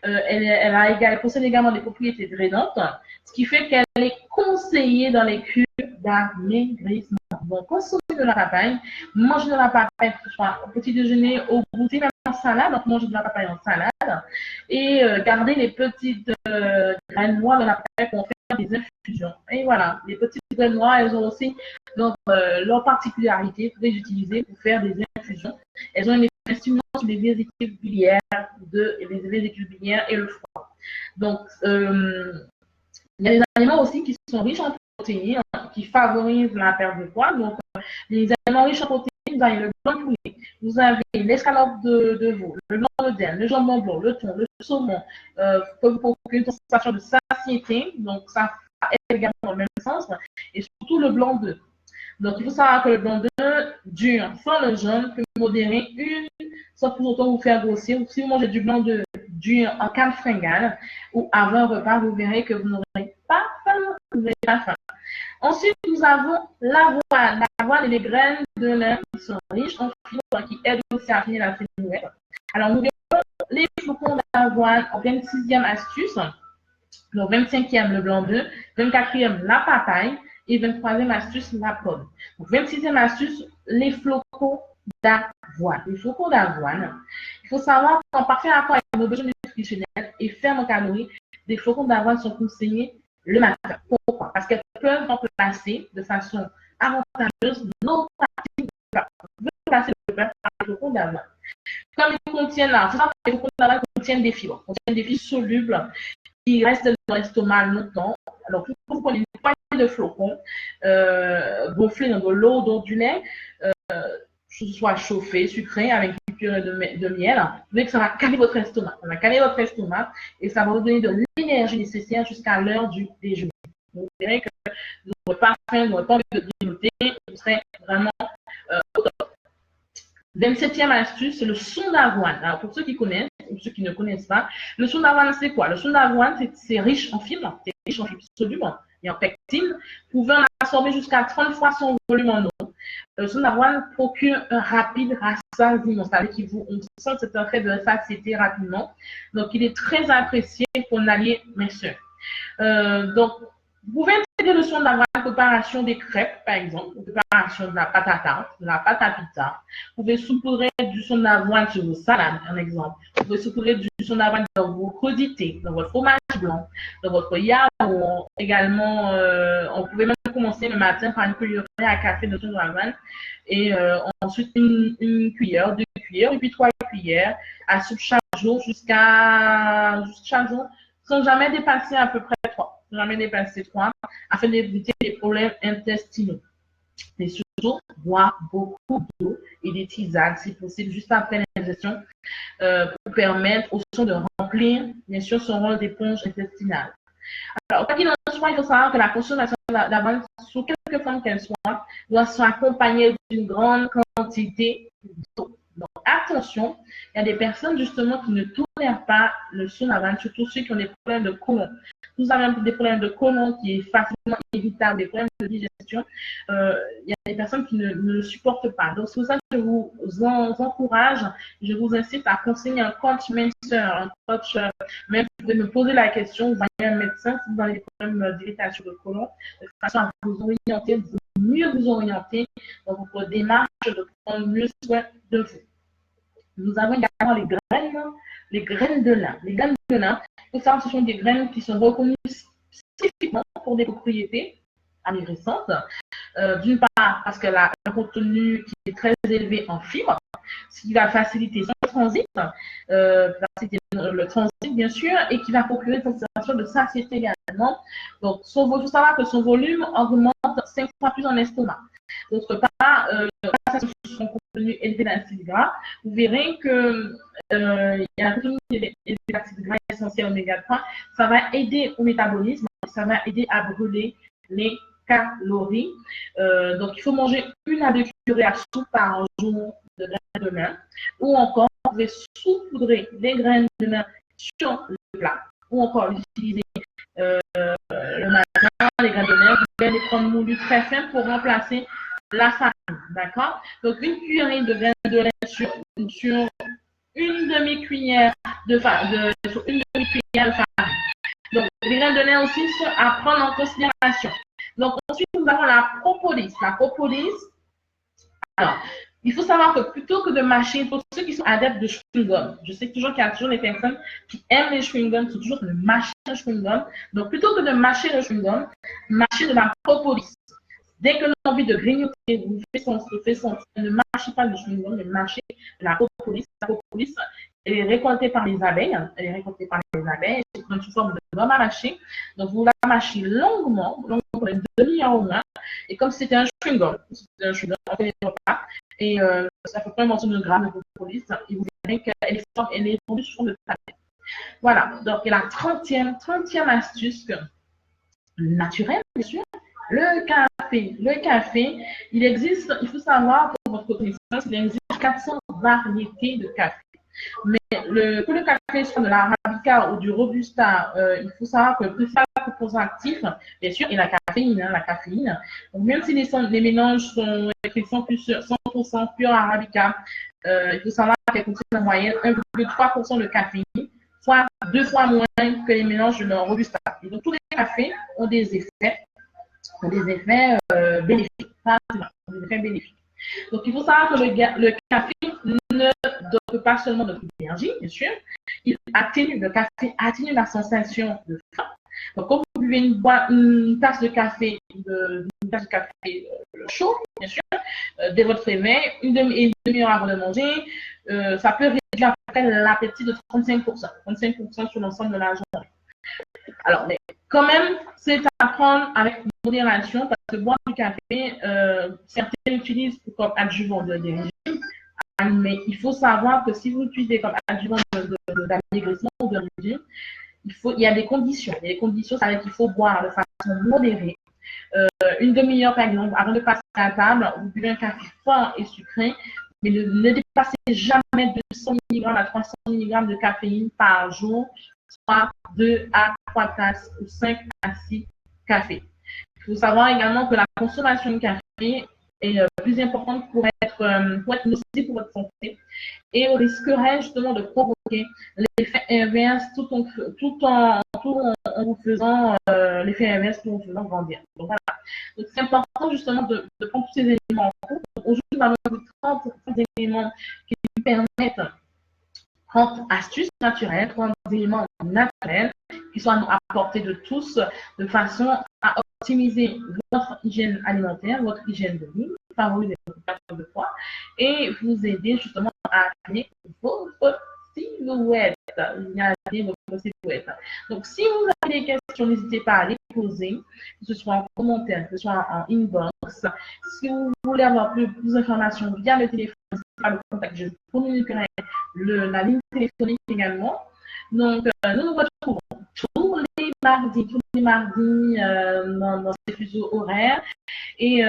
elle possède également des propriétés drainantes, ce qui fait qu'elle est conseillée dans les cures d'amaigrissement. Donc, consommer de la papaye, manger de la papaye, que ce soit au petit déjeuner, au goûter, même en salade, donc manger de la papaye en salade, et garder les petites graines noires de la papaye pour faire des infusions. Et voilà, les petites graines noires, elles ont aussi donc, leur particularité, vous pouvez les utiliser pour faire des infusions. Elles ont une effet stimulant sur les vésicles biliaires, et le foie. Donc, il y a des aliments aussi qui sont riches en protéines, qui favorisent la perte de poids. Donc, les aliments riches en protéines, vous avez le blanc de poulet, vous avez l'escalope de veau, le blanc de dinde, le jambon blanc, le thon, le saumon, peut vous procurer une sensation de satiété. Donc, ça est également dans le même sens. Et surtout le blanc d'œuf. Donc, il faut savoir que le blanc d'œuf dur sans le jaune peut modérer sans pour autant vous faire grossir. Si vous mangez du blanc d'œuf dur en cas de fringale ou avant un repas, vous verrez que vous n'aurez pas faim. Ensuite, nous avons l'avoine. L'avoine et les graines de lin qui sont riches en fibres qui aident aussi à finir la silhouette. Alors, nous verrons les flocons d'avoine en 26e astuce. Donc, 25e, le blanc d'œuf. 24e, la papaye. Et 23e astuce, la pomme. Donc, 26e astuce, les flocons d'avoine. Les flocons d'avoine. Il faut savoir qu'en parfait accord avec nos besoins nutritionnels et faibles en calories, les flocons d'avoine sont conseillés le matin. Pourquoi? Parce qu'elles peuvent remplacer de façon avantageuse nos pratiques de beurre. Vous pouvez remplacer le beurre par les flocons d'avoine. Comme ils contiennent là, c'est ça que les flocons d'avoine contiennent des fibres solubles qui restent dans l'estomac longtemps. Alors, vous prenez une poignée de flocons gonflés dans de l'eau, dans du lait, que ce soit chauffé, sucré, avec une purée de miel. Vous voyez que ça va caler votre estomac. Ça va caler votre estomac et ça va vous donner de l'énergie nécessaire jusqu'à l'heure du déjeuner. Vous verrez que vous n'aurez pas faim, vous n'aurez pas envie de grignoter, vous serez vraiment au top. 27e astuce, c'est le son d'avoine. Alors, pour ceux qui connaissent, ou ceux qui ne connaissent pas, le son d'avoine, c'est quoi? Le son d'avoine, c'est riche en fibres, c'est riche en fibres solubles et en pectine, pouvant absorber jusqu'à 30 fois son volume en eau. Le son d'avoine procure un rapide rassasiement, c'est-à-dire qu'on sent cet effet de satiété rapidement. Donc, il est très apprécié pour un allié minceur. Donc, vous pouvez intégrer le son d'avoine à la préparation des crêpes, par exemple, la préparation de la pâte à tarte, de la pâte à pizza. Vous pouvez saupoudrer du son d'avoine sur vos salades, un exemple. Vous pouvez saupoudrer du son d'avoine dans vos crudités, dans votre fromage blanc, dans votre yaourt. Également, on pouvait même commencer le matin par une cuillerée à café de son d'avoine et ensuite une cuillère, 2 cuillères et puis 3 cuillères à soupe chaque jour jusqu'à chaque jour sans jamais dépasser à peu près 3. Jamais dépasser 3 afin d'éviter les problèmes intestinaux. Et surtout, boire beaucoup d'eau et des tisanes, si possible, juste après l'ingestion, pour permettre au sang de remplir, bien sûr, son rôle d'éponge intestinale. Alors, quoi qu'il en soit, il faut savoir que la consommation d'avoine, sous quelque forme qu'elle soit, doit s'accompagner d'une grande quantité d'eau. Donc, attention, il y a des personnes justement qui ne tolèrent pas le son d'avoine, surtout ceux qui ont des problèmes de côlon. Nous avons des problèmes de côlon qui est facilement évitable, des problèmes de digestion. Il y a des personnes qui ne le supportent pas. Donc, c'est pour ça que je vous encourage, je vous incite à conseiller un coach minceur, un coach, même vous pouvez me poser la question, vous voyez un médecin si vous avez des problèmes d'irritation de côlon, de façon à vous orienter, mieux vous orienter dans votre démarche de prendre mieux soin de vous. Nous avons également les graines de lin. Les graines de lin, il faut savoir que ce sont des graines qui sont reconnues spécifiquement pour des propriétés agressantes. D'une part, parce qu'elle a un contenu qui est très élevé en fibres, ce qui va faciliter son transit, faciliter le transit bien sûr, et qui va procurer une sensation de satiété également. Donc, il faut savoir que son volume augmente 5 fois plus en estomac. D'autre part, grâce à son contenu élevé d'acides gras, vous verrez que il y a un contenu élevé d'acides gras essentiels oméga 3, ça va aider au métabolisme, ça va aider à brûler les calories. Donc, il faut manger une à deux cuillerées à soupe par jour de graines de lin, ou encore, vous pouvez saupoudrer des graines de lin sur le plat, ou encore l'utiliser le matin, les graines de lin, vous pouvez les prendre moulues très fins pour remplacer la farine, d'accord? Donc, une cuillerée de graines de lin sur une demi-cuillère de farine. Donc, les graines de lin aussi sont à prendre en considération. Donc, ensuite, nous avons la propolis. La propolis, alors, il faut savoir que plutôt que de mâcher, pour ceux qui sont adeptes de chewing-gum, je sais toujours qu'il y a toujours des personnes qui aiment les chewing-gums, c'est toujours de mâcher le chewing-gum. Donc, plutôt que de mâcher le chewing-gum, mâchez de la propolis. Dès que l'on a envie de grignoter, vous faites son, ne mâchez pas le chewing-gum, mais mâchez la propolis. La propolis, elle est récoltée par les abeilles. Elle est récoltée par les abeilles. C'est une forme de gomme à mâcher. Donc, vous la mâchez longuement pour une demi-heure au moins. Et comme c'était un chewing-gum, on fait des repas. Et ça fait pas un morceau de gramme de propolis. Et vous verrez qu'elle est fondue sur le tablette. Voilà. Donc, la 30e astuce naturelle, bien sûr. Le café. Le café, il existe, il faut savoir pour votre connaissance, il existe 400 variétés de café. Mais que le café soit de l'arabica ou du robusta, il faut savoir que le principal composant actif, bien sûr, est la caféine. La caféine. Donc, même si les mélanges sont plus 100% pur arabica, il faut savoir qu'elle contient en moyenne 1,3% de caféine, soit 2 fois moins que les mélanges de robusta. Et donc, tous les cafés ont des effets bénéfiques. Des effets bénéfiques. Donc, il faut savoir que le café ne donne pas seulement de l'énergie, bien sûr. Le café atténue la sensation de faim. Donc, quand vous buvez une tasse de café, chaud, bien sûr, dès votre réveil, une demi-heure avant de manger, ça peut réduire à peu près l'appétit de 35%. 35% sur l'ensemble de la journée. Alors, mais quand même, c'est à prendre avec modération parce que boire du café, certains l'utilisent comme adjuvant de régimes, mais il faut savoir que si vous l'utilisez comme adjuvant d'amaigrissement ou de régime, il y a des conditions. Il y a des conditions, ça veut dire qu'il faut boire de façon modérée. Une demi-heure, par exemple, avant de passer à la table, vous buvez un café fort et sucré, mais ne dépassez jamais de 100 mg à 300 mg de caféine par jour, soit 2 à 3 tasses ou 5 à 6 cafés. Il faut savoir également que la consommation de café est plus importante pour être nocive pour votre santé et risquerait justement de provoquer l'effet inverse tout en vous faisant l'effet inverse tout en vous faisant grandir. Donc voilà. Donc c'est important justement de prendre tous ces éléments en compte. Aujourd'hui, nous allons vous 30 éléments qui nous permettent 30 astuces naturelles, 30 éléments naturels qui sont à portée de tous de façon à optimiser votre hygiène alimentaire, votre hygiène de vie, favoriser votre perte de poids et vous aider justement à atteindre votre silhouette. Donc, si vous avez des questions, n'hésitez pas à les poser, que ce soit en commentaire, que ce soit en inbox. Si vous voulez avoir plus d'informations via le téléphone, n'hésitez pas à le contacter. Je vous communiquerai la ligne téléphonique également. Donc, nous nous retrouvons tous les mardis dans ces fuseaux horaires et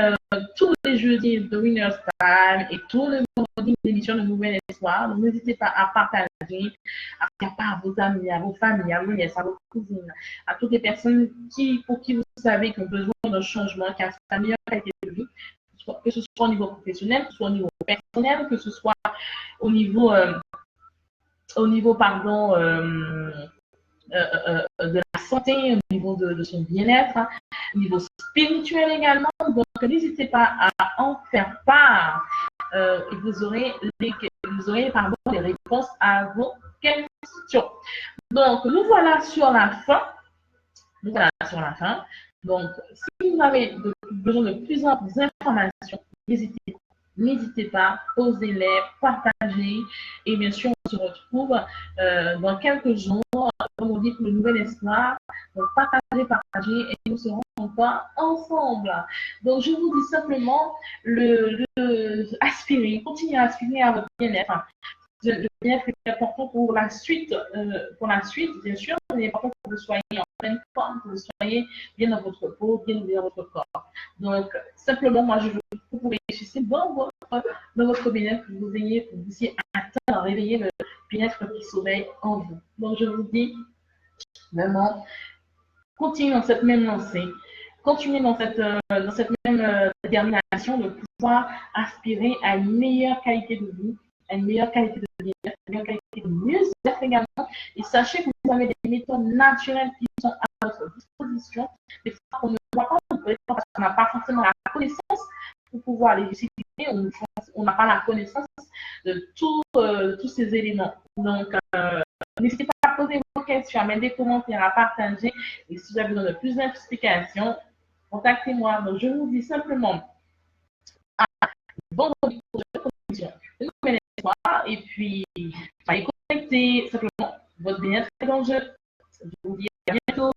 tous les jeudis de Winner's Time et tous les vendredis d'émission de Nouvel Espoir. Donc, n'hésitez pas à partager, à faire part à vos amis, à vos familles, à vos nièces, à vos cousines, à toutes les personnes pour qui vous savez qu'ils ont besoin d'un changement, qui a sa meilleure qualité de vie, que ce soit au niveau professionnel, que ce soit au niveau personnel, que ce soit au niveau de la santé, au niveau de son bien-être, au niveau spirituel également. Donc, n'hésitez pas à en faire part et vous aurez pardon, les réponses à vos questions. Donc, nous voilà sur la fin. Nous voilà sur la fin. Donc, si vous avez besoin de plusieurs informations, n'hésitez pas, posez-les, partagez. Et bien sûr, on se retrouve dans quelques jours, comme on dit, pour le nouvel espoir. Donc, partagez, et nous serons encore ensemble. Donc, je vous dis simplement, aspirer, continuez à aspirer à votre bien-être. Le bien-être est important pour la suite, bien sûr, il est important que vous soyez en pleine forme, que vous soyez bien dans votre peau, bien dans votre corps. Donc, simplement, moi, je veux que vous réussissiez dans votre bien-être, que vous puissiez atteindre, réveiller le bien-être qui sommeille en vous. Donc, je vous dis, vraiment, continuez dans cette même lancée, continuez dans cette même détermination de pouvoir aspirer à une meilleure qualité de vie, à une meilleure qualité de bien-être, une meilleure qualité de mieux-être également. Et sachez que vous avez des méthodes naturelles qui sont à votre disposition, des fois qu'on ne voit pas parce qu'on n'a pas forcément la connaissance pour pouvoir les utiliser, on n'a pas la connaissance de tous ces éléments. Donc, n'hésitez pas à poser vos questions, à mettre des commentaires, à partager. Et si vous avez besoin de plus d'explications, contactez-moi. Donc, je vous dis simplement à vendredi prochain, une nouvelle histoire. Et puis, soyez connectés, simplement, votre bien-être est en jeu. Je vous dis à bientôt.